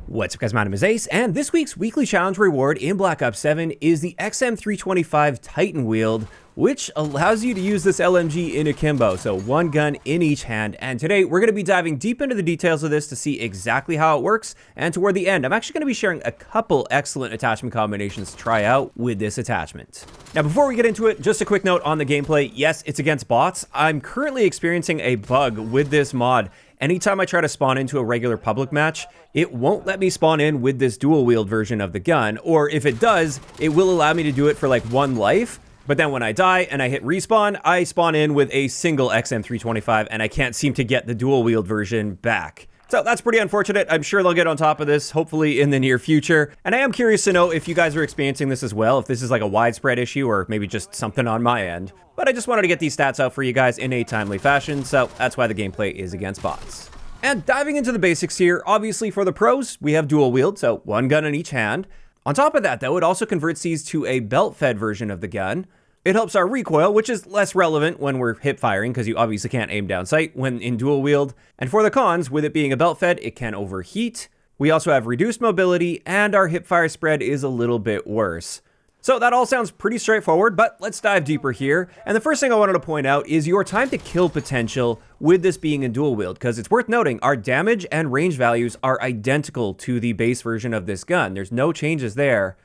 What's up guys, my name is Ace, and this week's weekly challenge reward in Black Ops 7 is the XM325 Titan Wield, which allows you to use this LMG in Akimbo, so one gun in each hand. And today we're going to be diving deep into the details of this to see exactly how it works, and toward the end I'm actually going to be sharing a couple excellent attachment combinations to try out with this attachment. Now before we get into it, just a quick note on the gameplay. Yes, it's against bots. I'm currently experiencing a bug with this mod. Anytime I try to spawn into a regular public match, it won't let me spawn in with this dual wield version of the gun, or if it does, it will allow me to do it for like one life, but then when I die and I hit respawn, I spawn in with a single XM325 and I can't seem to get the dual wield version back. So that's pretty unfortunate. I'm sure they'll get on top of this, hopefully in the near future. And I am curious to know if you guys are experiencing this as well, if this is like a widespread issue or maybe just something on my end. But I just wanted to get these stats out for you guys in a timely fashion, so that's why the gameplay is against bots. And diving into the basics here, obviously for the pros, we have dual wield, so one gun in each hand. On top of that though, it also converts these to a belt-fed version of the gun. It helps our recoil, which is less relevant when we're hip firing because you obviously can't aim down sight when in dual wield. And for the cons, with it being a belt fed, it can overheat. We also have reduced mobility and our hip fire spread is a little bit worse. So that all sounds pretty straightforward, but let's dive deeper here. And the first thing I wanted to point out is your time to kill potential with this being a dual wield, because it's worth noting our damage and range values are identical to the base version of this gun. There's no changes there.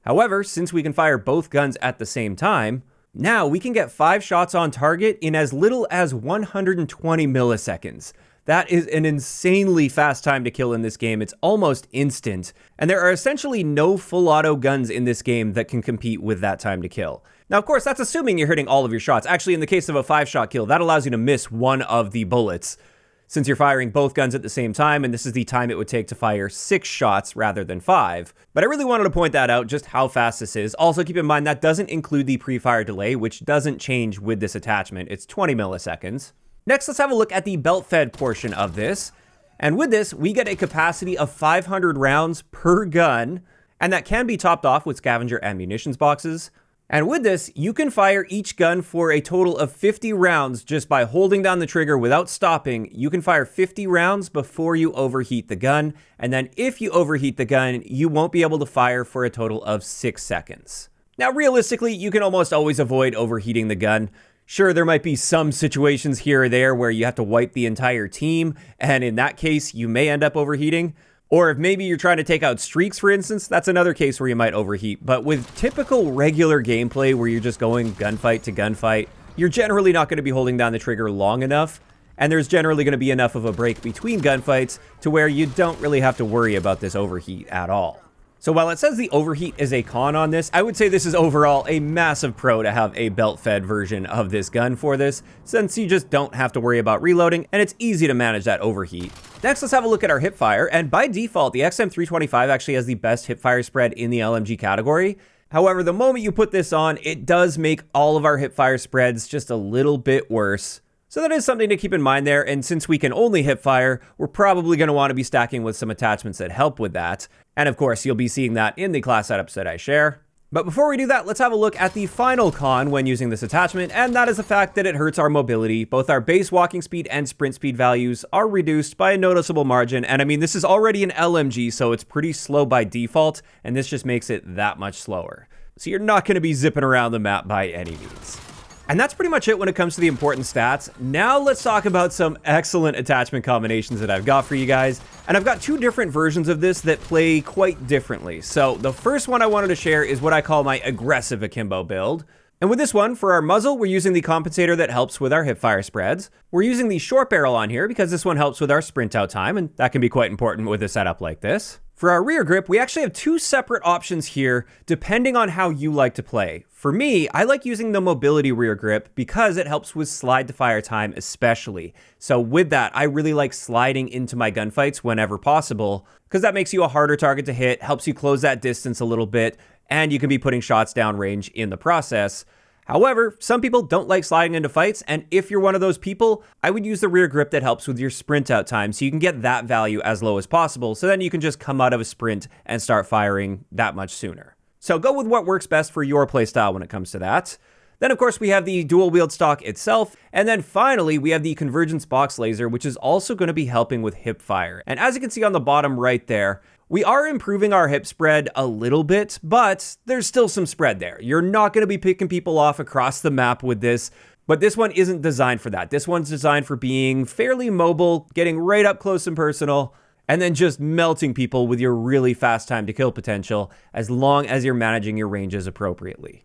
However, since we can fire both guns at the same time, now we can get 5 shots on target in as little as 120 milliseconds. That is an insanely fast time to kill in this game. It's almost instant. And there are essentially no full auto guns in this game that can compete with that time to kill. Now, of course, that's assuming you're hitting all of your shots. Actually, in the case of a 5-shot kill, that allows you to miss one of the bullets, since you're firing both guns at the same time, and this is the time it would take to fire 6 shots rather than 5. But I really wanted to point that out, just how fast this is. Also, keep in mind that doesn't include the pre-fire delay, which doesn't change with this attachment. It's 20 milliseconds. Next, let's have a look at the belt-fed portion of this. And with this, we get a capacity of 500 rounds per gun, and that can be topped off with scavenger ammunitions boxes. And with this, you can fire each gun for a total of 50 rounds just by holding down the trigger without stopping. You can fire 50 rounds before you overheat the gun. And then if you overheat the gun, you won't be able to fire for a total of 6 seconds. Now, realistically, you can almost always avoid overheating the gun. Sure, there might be some situations here or there where you have to wipe the entire team, and in that case, you may end up overheating. Or if maybe you're trying to take out streaks, for instance, that's another case where you might overheat. But with typical regular gameplay where you're just going gunfight to gunfight, you're generally not going to be holding down the trigger long enough, and there's generally going to be enough of a break between gunfights to where you don't really have to worry about this overheat at all. So while it says the overheat is a con on this, I would say this is overall a massive pro to have a belt-fed version of this gun for this, since you just don't have to worry about reloading, and it's easy to manage that overheat. Next, let's have a look at our hipfire, and by default, the XM325 actually has the best hipfire spread in the LMG category. However, the moment you put this on, it does make all of our hipfire spreads just a little bit worse. So that is something to keep in mind there, and since we can only hipfire, we're probably going to want to be stacking with some attachments that help with that. And of course, you'll be seeing that in the class setups that I share. But before we do that, let's have a look at the final con when using this attachment, and that is the fact that it hurts our mobility. Both our base walking speed and sprint speed values are reduced by a noticeable margin, and I mean, this is already an LMG, so it's pretty slow by default, and this just makes it that much slower. So you're not going to be zipping around the map by any means. And that's pretty much it when it comes to the important stats. Now let's talk about some excellent attachment combinations that I've got for you guys. And I've got 2 different versions of this that play quite differently. So the first one I wanted to share is what I call my aggressive Akimbo build. And with this one, for our muzzle, we're using the compensator that helps with our hipfire spreads. We're using the short barrel on here because this one helps with our sprint out time, and that can be quite important with a setup like this. For our rear grip, we actually have 2 separate options here, depending on how you like to play. For me, I like using the mobility rear grip because it helps with slide to fire time especially. So with that, I really like sliding into my gunfights whenever possible, because that makes you a harder target to hit, helps you close that distance a little bit, and you can be putting shots down range in the process. However, some people don't like sliding into fights, and if you're one of those people, I would use the rear grip that helps with your sprint out time so you can get that value as low as possible, so then you can just come out of a sprint and start firing that much sooner. So go with what works best for your playstyle when it comes to that. Then of course we have the dual wield stock itself, and then finally we have the convergence box laser, which is also going to be helping with hip fire. And as you can see on the bottom right there, We are improving our hip spread a little bit, but there's still some spread there. You're not going to be picking people off across the map with this, but this one isn't designed for that. This one's designed for being fairly mobile, getting right up close and personal, and then just melting people with your really fast time to kill potential, as long as you're managing your ranges appropriately.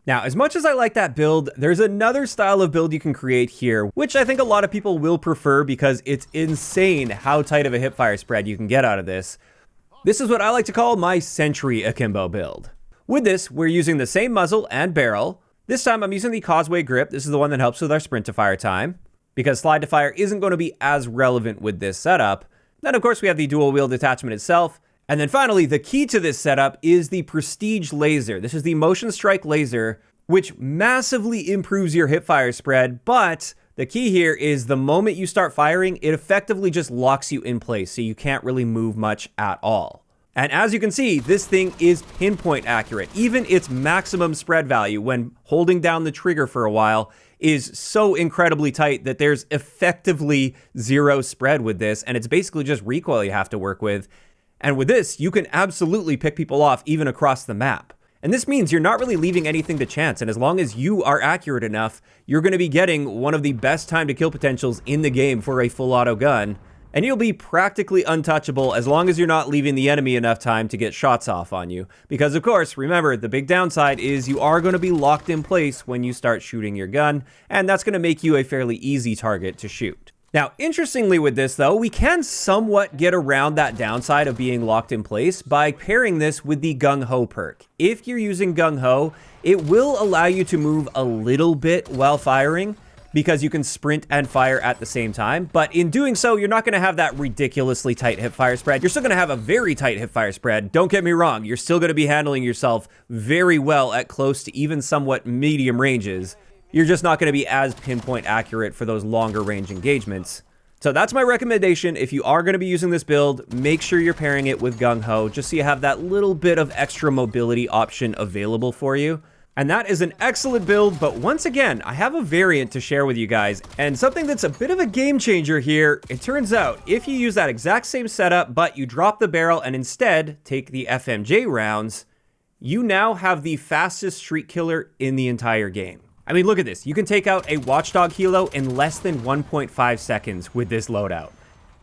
Now, as much as I like that build, there's another style of build you can create here, which I think a lot of people will prefer because it's insane how tight of a hipfire spread you can get out of this. This is what I like to call my Sentry Akimbo build. With this, we're using the same muzzle and barrel. This time I'm using the Causeway grip. This is the one that helps with our sprint to fire time, because slide to fire isn't going to be as relevant with this setup. Then of course we have the dual wield attachment itself. And then finally, the key to this setup is the Prestige laser. This is the motion strike laser, which massively improves your hipfire spread, but the key here is the moment you start firing, it effectively just locks you in place, so you can't really move much at all. And as you can see, this thing is pinpoint accurate. Even its maximum spread value when holding down the trigger for a while is so incredibly tight that there's effectively zero spread with this, and it's basically just recoil you have to work with. And with this, you can absolutely pick people off even across the map. And this means you're not really leaving anything to chance, and as long as you are accurate enough, you're going to be getting one of the best time to kill potentials in the game for a full auto gun, and you'll be practically untouchable as long as you're not leaving the enemy enough time to get shots off on you. Because of course, remember, the big downside is you are going to be locked in place when you start shooting your gun, and that's going to make you a fairly easy target to shoot. Now, interestingly with this though, we can somewhat get around that downside of being locked in place by pairing this with the Gung Ho perk. If you're using Gung Ho, it will allow you to move a little bit while firing because you can sprint and fire at the same time. But in doing so, you're not going to have that ridiculously tight hipfire spread. You're still going to have a very tight hipfire spread. Don't get me wrong. You're still going to be handling yourself very well at close to even somewhat medium ranges. You're just not going to be as pinpoint accurate for those longer range engagements. So that's my recommendation. If you are going to be using this build, make sure you're pairing it with Gung Ho, just so you have that little bit of extra mobility option available for you. And that is an excellent build, but once again, I have a variant to share with you guys, and something that's a bit of a game changer here. It turns out, if you use that exact same setup, but you drop the barrel and instead take the FMJ rounds, you now have the fastest streak killer in the entire game. I mean, look at this. You can take out a Watchdog helo in less than 1.5 seconds with this loadout.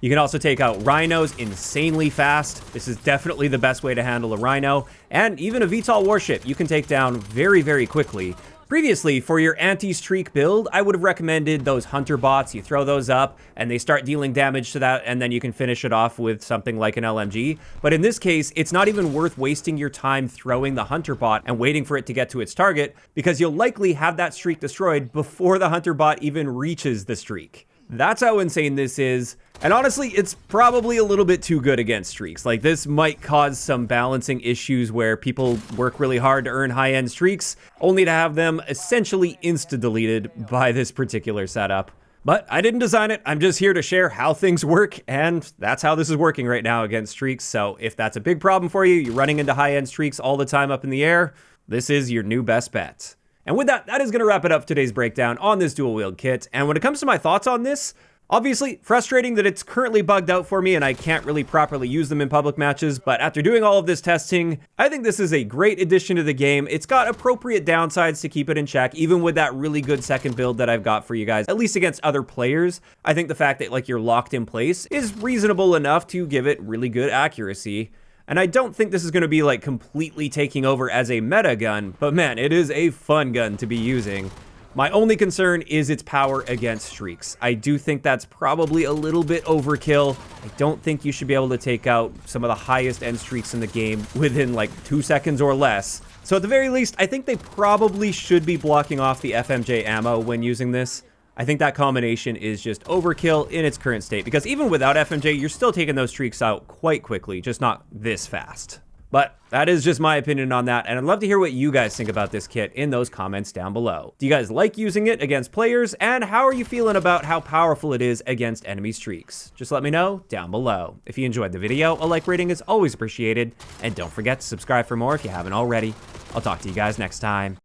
You can also take out rhinos insanely fast. This is definitely the best way to handle a rhino. And even a VTOL warship you can take down very, very quickly. Previously, for your anti-streak build, I would have recommended those hunter bots. You throw those up and they start dealing damage to that, and then you can finish it off with something like an LMG. But in this case, it's not even worth wasting your time throwing the hunter bot and waiting for it to get to its target, because you'll likely have that streak destroyed before the hunter bot even reaches the streak. That's how insane this is. And honestly, it's probably a little bit too good against streaks. Like, this might cause some balancing issues where people work really hard to earn high-end streaks, only to have them essentially insta-deleted by this particular setup. But I didn't design it. I'm just here to share how things work, and that's how this is working right now against streaks. So if that's a big problem for you, you're running into high-end streaks all the time up in the air, this is your new best bet. And with that, that is going to wrap it up for today's breakdown on this dual wield kit. And when it comes to my thoughts on this, obviously frustrating that it's currently bugged out for me and I can't really properly use them in public matches, but after doing all of this testing, I think this is a great addition to the game. It's got appropriate downsides to keep it in check, even with that really good second build that I've got for you guys, at least against other players. I think the fact that like you're locked in place is reasonable enough to give it really good accuracy. And I don't think this is going to be like completely taking over as a meta gun, but man, it is a fun gun to be using. My only concern is its power against streaks. I do think that's probably a little bit overkill. I don't think you should be able to take out some of the highest end streaks in the game within like 2 seconds or less. So at the very least, I think they probably should be blocking off the FMJ ammo when using this. I think that combination is just overkill in its current state, because even without FMJ, you're still taking those streaks out quite quickly, just not this fast. But that is just my opinion on that, and I'd love to hear what you guys think about this kit in those comments down below. Do you guys like using it against players, and how are you feeling about how powerful it is against enemy streaks? Just let me know down below. If you enjoyed the video, a like rating is always appreciated, and don't forget to subscribe for more if you haven't already. I'll talk to you guys next time.